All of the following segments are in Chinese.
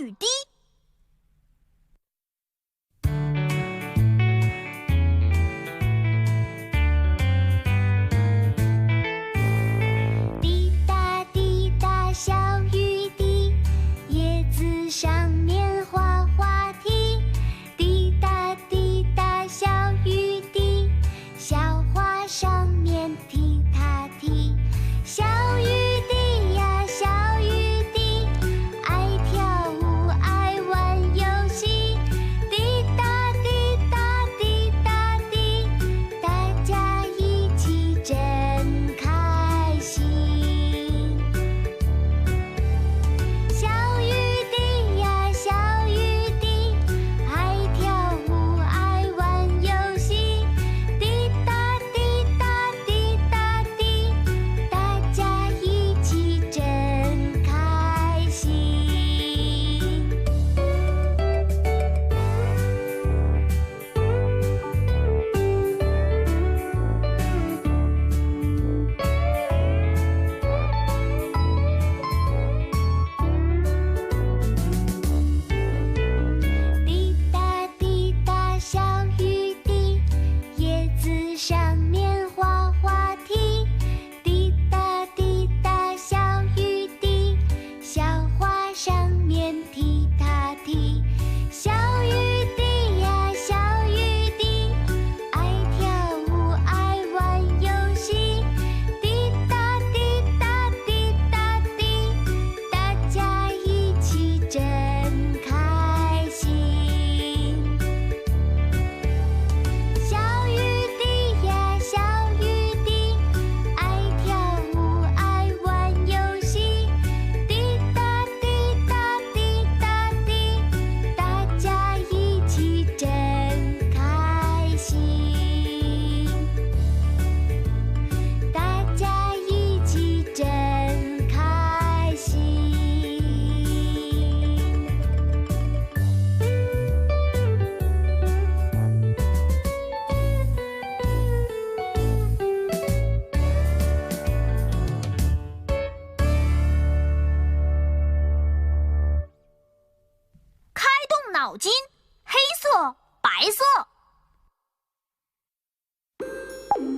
雨滴。滴答滴答小雨滴，叶子上面滑滑梯。滴答滴答小雨滴，小花上面踢踏踢。小雨滴呀小雨滴，爱跳舞爱玩游戏。滴答滴答滴答滴，大家一起真开心。小雨滴呀小雨滴，爱跳舞爱玩游戏。滴答滴答滴答滴，大家一起真开心。滴答滴答小雨滴，叶子上面滑滑梯。滴答滴答小雨滴，小花上面踢踏踢。小雨滴呀小雨滴，爱跳舞爱玩游戏。滴答滴答滴答滴，大家一起真开心。小雨滴呀小雨滴，爱跳舞爱玩游戏。滴答滴答滴答滴，大家一起真开心。大家一起真开心。开动脑筋，黑色、白色、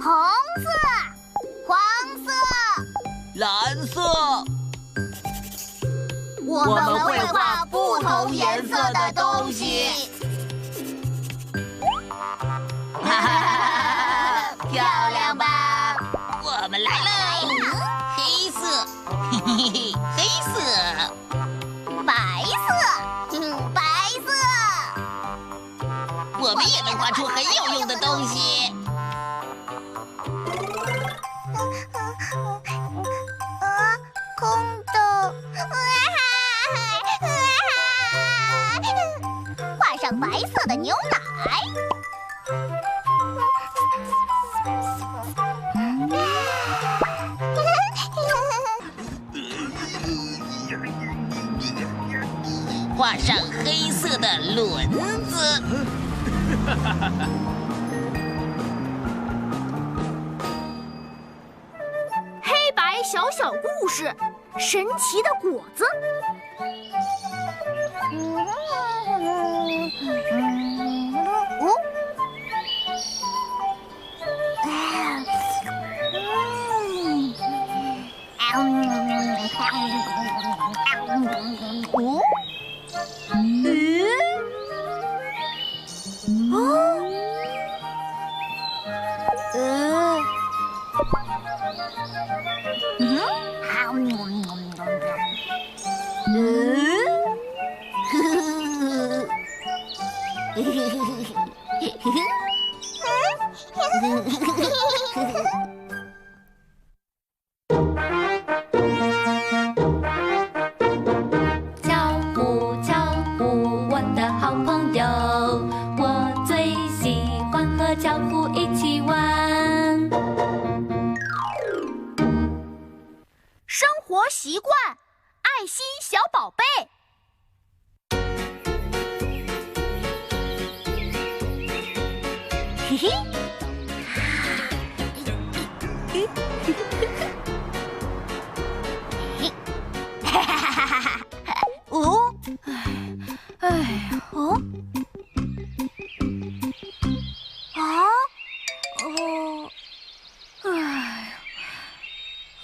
红色、黄色。蓝色，我们会画不同颜色的东西。哈哈哈，漂亮吧？我们来喽！黑色，嘿嘿嘿，黑色，白色，白色。我们也能画出很有用的东西。空的，画上白色的牛奶。画上黑色的轮子。黑白小小故事，神奇的果子。巧虎巧虎，我的好朋友，我最喜欢和巧虎一起玩。生活习惯，爱心小宝贝。嘿嘿。哈哈哈哈哈！哦，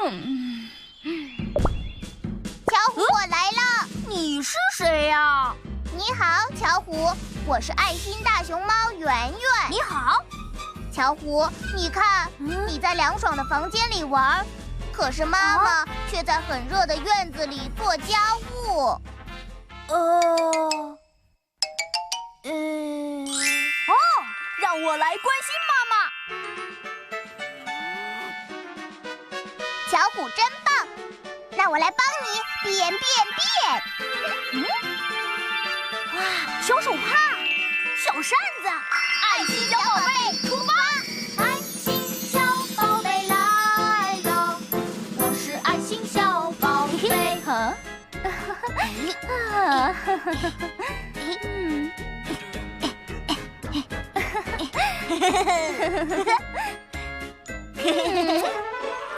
巧虎，我来了。你是谁呀？你好，巧虎，我是爱心大熊猫圆圆。你好，巧虎，你看，你在凉爽的房间里玩，可是妈妈却在很热的院子里做家务。让我来关心妈妈。巧虎真棒，让我来帮你变。哇，小手帕，小扇子，爱心小宝贝出发！爱心小宝贝来了，我是爱心小宝贝。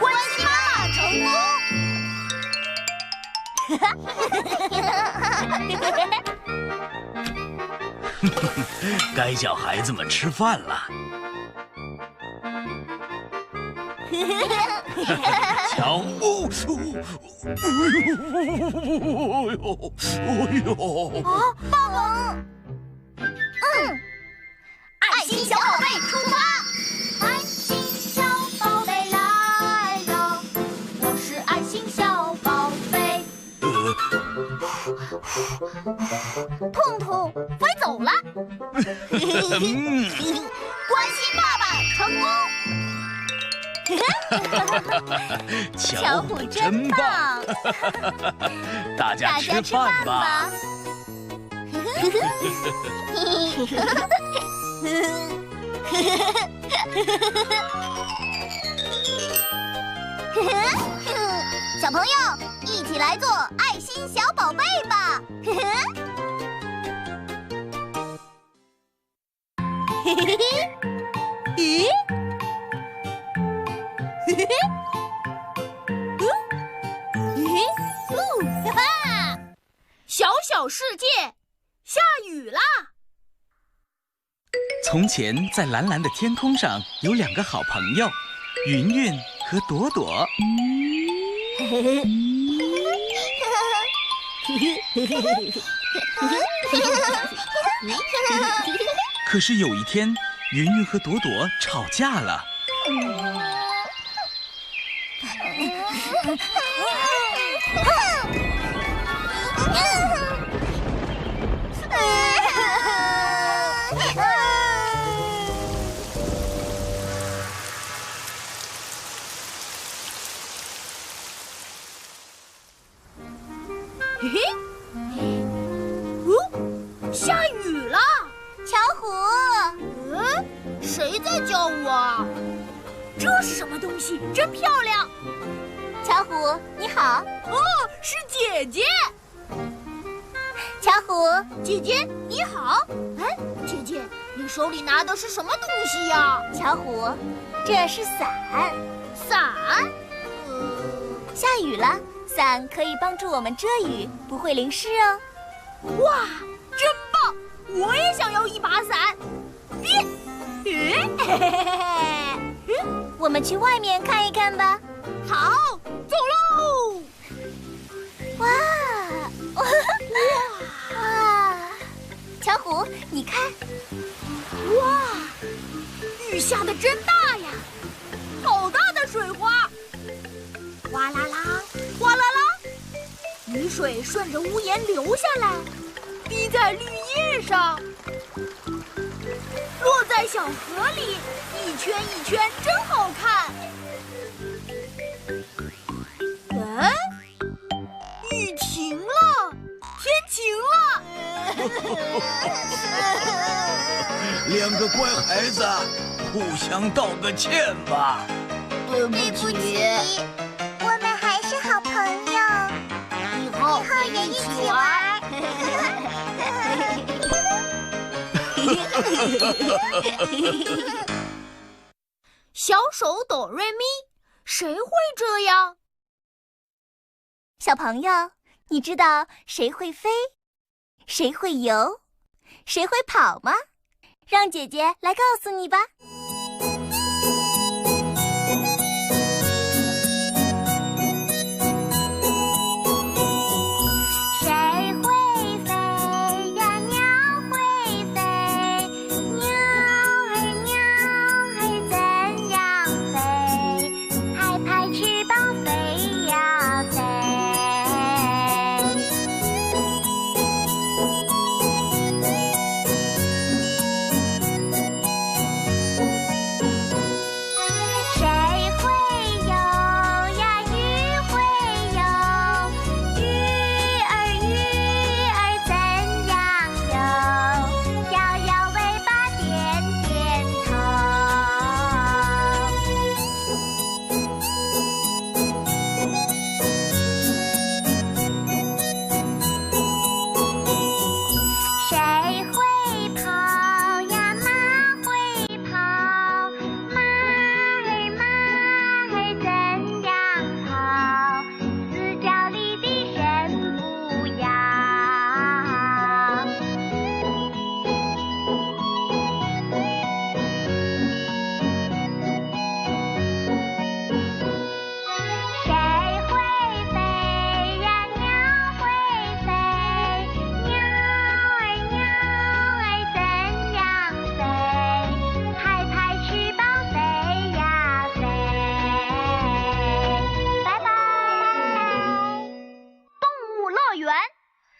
关心妈妈成功。该叫孩子们吃饭了。巧虎，爸爸，爱心小宝贝出发！爱心小宝贝来了，我是爱心小宝贝。痛痛飞走了。关心爸爸成功。巧虎真棒！大家吃饭吧。小朋友，一起来做爱心小宝贝吧！咦？小小世界，下雨啦！从前，在蓝蓝的天空上有2个好朋友，云云和朵朵。可是有一天，云云和朵朵吵架了。下雨了！巧虎，谁在叫我？这是什么东西？真漂亮！巧虎，你好。哦，是姐姐。巧虎，姐姐你好。哎，姐姐，你手里拿的是什么东西呀？巧虎，这是伞。伞？下雨了，伞可以帮助我们遮雨，不会淋湿哦。哇，真棒！我也想要一把伞。变，我们去外面看一看吧。好，走喽！哇！巧虎，你看，哇，雨下的真大呀，好大的水花！哗啦啦，哗啦啦，雨水顺着屋檐流下来，滴在绿叶上，落在小河里，一圈一圈，真好看。哎，雨停了，天晴了。2个乖孩子，互相道个歉吧。对不起，我们还是好朋友，以后也一起玩。小手哆瑞咪，谁会这样？小朋友，你知道谁会飞，谁会游，谁会跑吗？让姐姐来告诉你吧。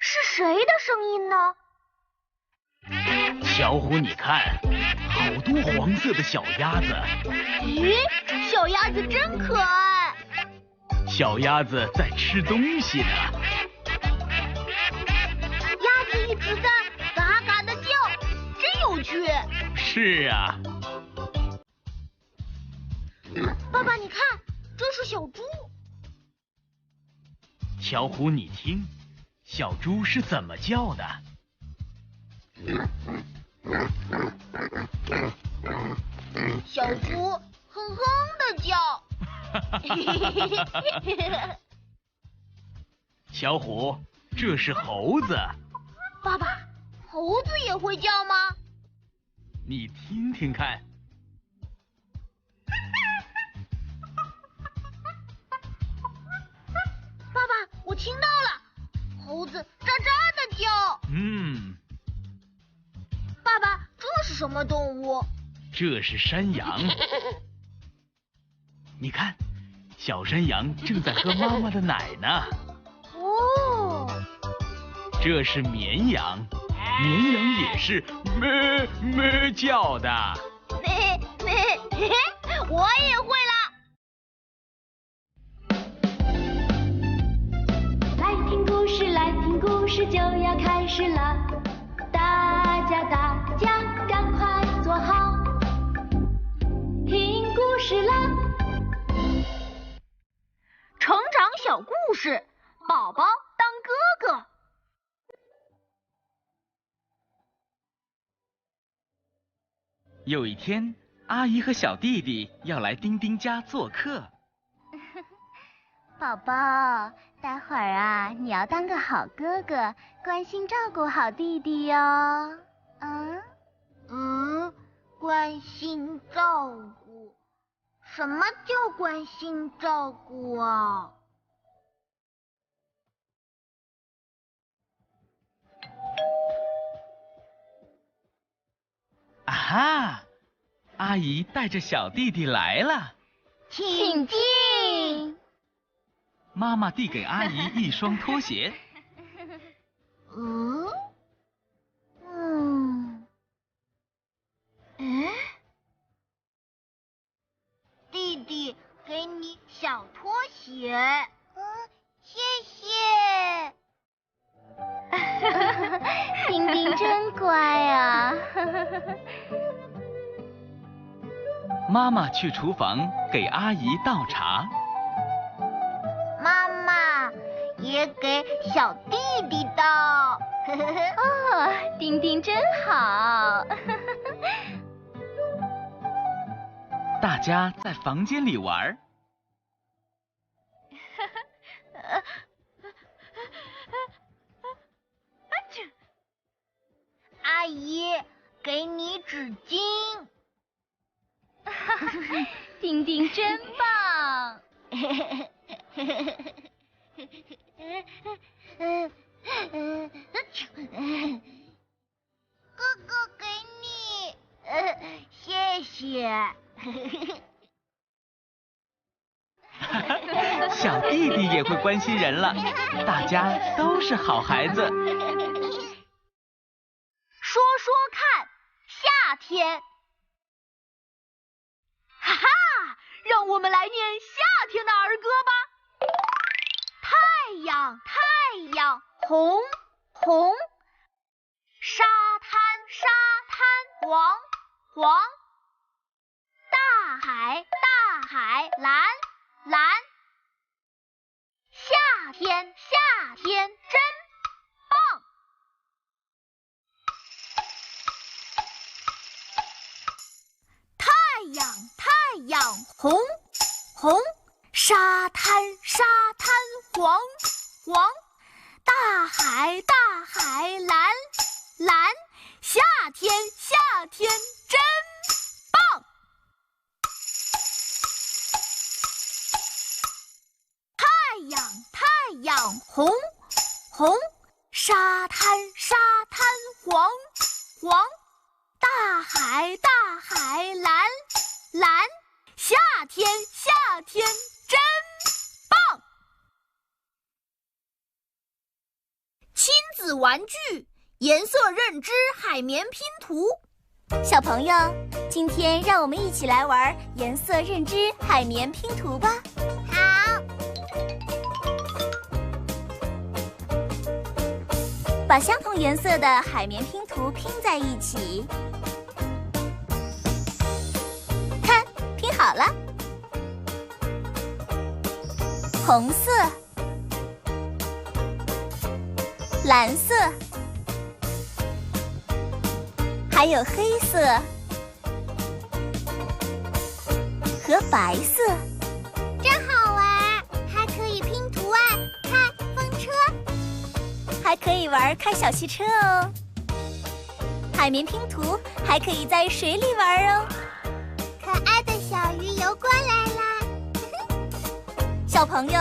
是谁的声音呢？小虎，你看，好多黄色的小鸭子。咦，小鸭子真可爱。小鸭子在吃东西呢。鸭子一直在嘎嘎的叫，真有趣。是啊。爸爸，你看，这是小猪。小虎，你听，小猪是怎么叫的？小猪哼哼的叫。小虎，这是猴子。爸爸，猴子也会叫吗？你听听看。爸爸，我听到了，猴子喳喳的叫。爸爸，这是什么动物？这是山羊。你看，小山羊正在喝妈妈的奶呢。哦，这是绵羊，绵羊也是咩咩叫的。咩咩，我也会了。来听故事，来听故事，就要开始了。大家赶快坐好，听故事了。成长小故事，宝宝当哥哥。有一天，阿姨和小弟弟要来丁丁家做客。宝宝，待会儿啊，你要当个好哥哥，关心照顾好弟弟哟。关心照顾，什么叫关心照顾啊？啊哈，阿姨带着小弟弟来了。请进。妈妈递给阿姨一双拖鞋。弟弟，给你小拖鞋。谢谢。丁丁真乖啊。妈妈去厨房给阿姨倒茶。妈妈也给小弟弟倒。哦，丁丁真好。大家在房间里玩。阿姨，给你纸巾。丁丁真棒。哥哥给你，谢谢。小弟弟也会关心人了，大家都是好孩子。说说看，夏天。哈哈，让我们来念夏天的儿歌吧。太阳，太阳，红红；沙滩，沙滩，黄黄；大海，大海，蓝蓝。夏天，夏天，真棒！太阳，太阳，红红；沙滩，沙滩，黄黄；大海，大海，蓝蓝。夏天，夏天，真棒！太阳，太阳，红红；沙滩，沙滩，黄黄；大海，大海，蓝蓝。夏天，夏天，真棒！亲子玩具，颜色认知海绵拼图。小朋友，今天让我们一起来玩颜色认知海绵拼图吧。好，把相同颜色的海绵拼图拼在一起，看，拼好了。红色、蓝色，还有黑色和白色，真好玩，还可以拼图案，看风车，还可以玩开小汽车哦。海绵拼图还可以在水里玩哦。可爱的小鱼游过来啦！小朋友，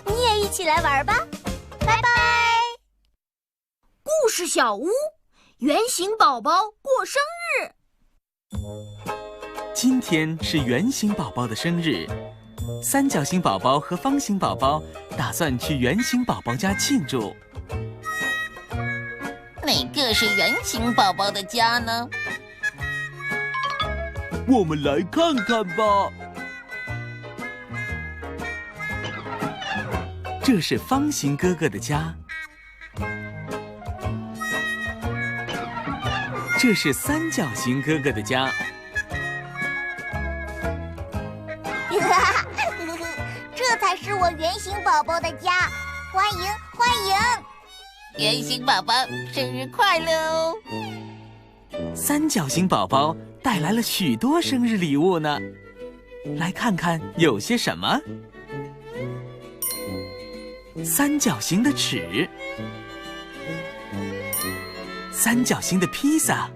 你也一起来玩吧，拜拜。故事小屋，圆形宝宝过生日。今天是圆形宝宝的生日，三角形宝宝和方形宝宝打算去圆形宝宝家庆祝。哪个是圆形宝宝的家呢？我们来看看吧。这是方形哥哥的家，这是三角形哥哥的家。这才是我圆形宝宝的家，欢迎欢迎！圆形宝宝生日快乐哦！三角形宝宝带来了许多生日礼物呢，来看看有些什么。三角形的尺，三角形的披萨，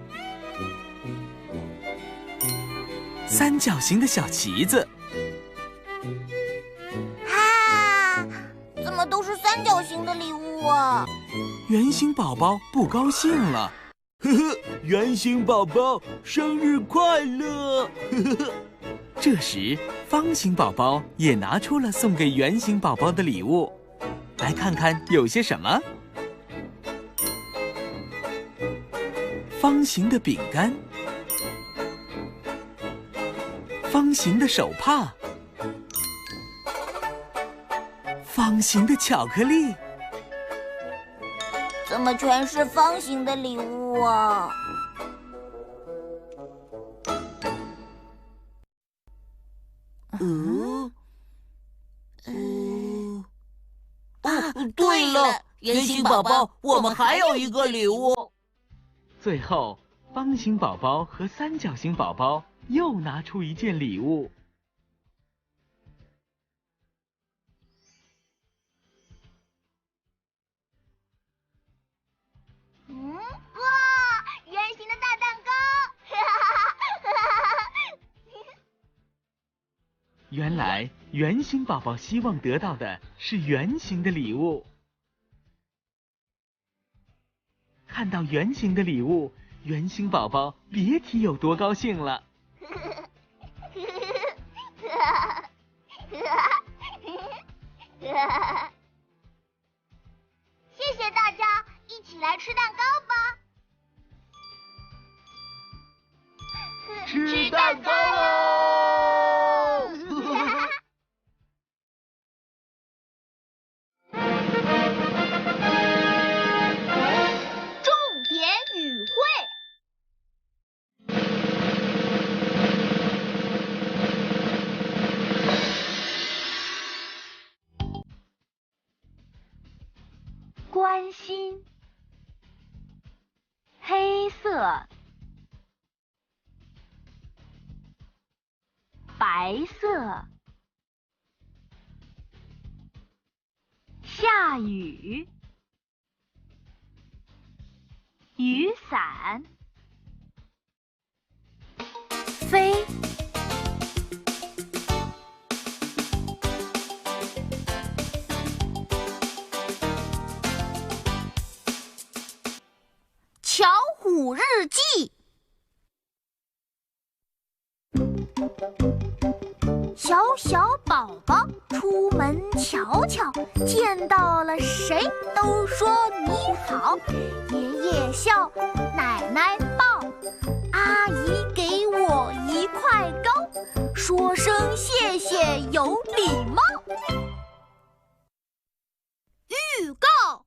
三角形的小旗子。啊，怎么都是三角形的礼物啊？圆形宝宝不高兴了，呵呵，圆形宝宝生日快乐！呵呵。这时，方形宝宝也拿出了送给圆形宝宝的礼物，来看看有些什么。方形的饼干，方形的手帕，方形的巧克力。怎么全是方形的礼物啊？对了，圆形宝宝，我们还有一个礼物。最后，方形宝宝和三角形宝宝又拿出一件礼物。哇，圆形的大蛋糕！原来，圆形宝宝希望得到的是圆形的礼物。看到圆形的礼物，圆形宝宝别提有多高兴了。谢谢大家，一起来吃蛋糕吧！吃蛋糕喽！重点语汇。关心，黑色，白色，下雨，雨伞，飞，巧虎日记。小小宝宝出门瞧瞧，见到了谁都说你好。爷爷笑，奶奶抱，阿姨给我1块糕，说声谢谢有礼貌。预告：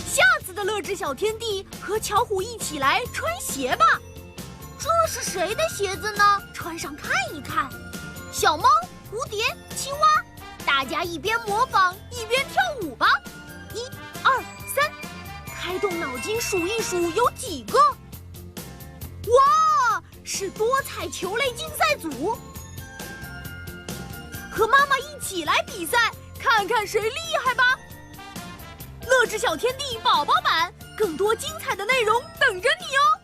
下次的乐之小天地和巧虎一起来穿鞋吧。这是谁的鞋子呢？穿上看一看。小猫、蝴蝶、青蛙，大家一边模仿一边跳舞吧。1、2、3，开动脑筋数一数有几个。哇，是多彩球类竞赛组。和妈妈一起来比赛，看看谁厉害吧。乐之小天地宝宝版，更多精彩的内容等着你哦。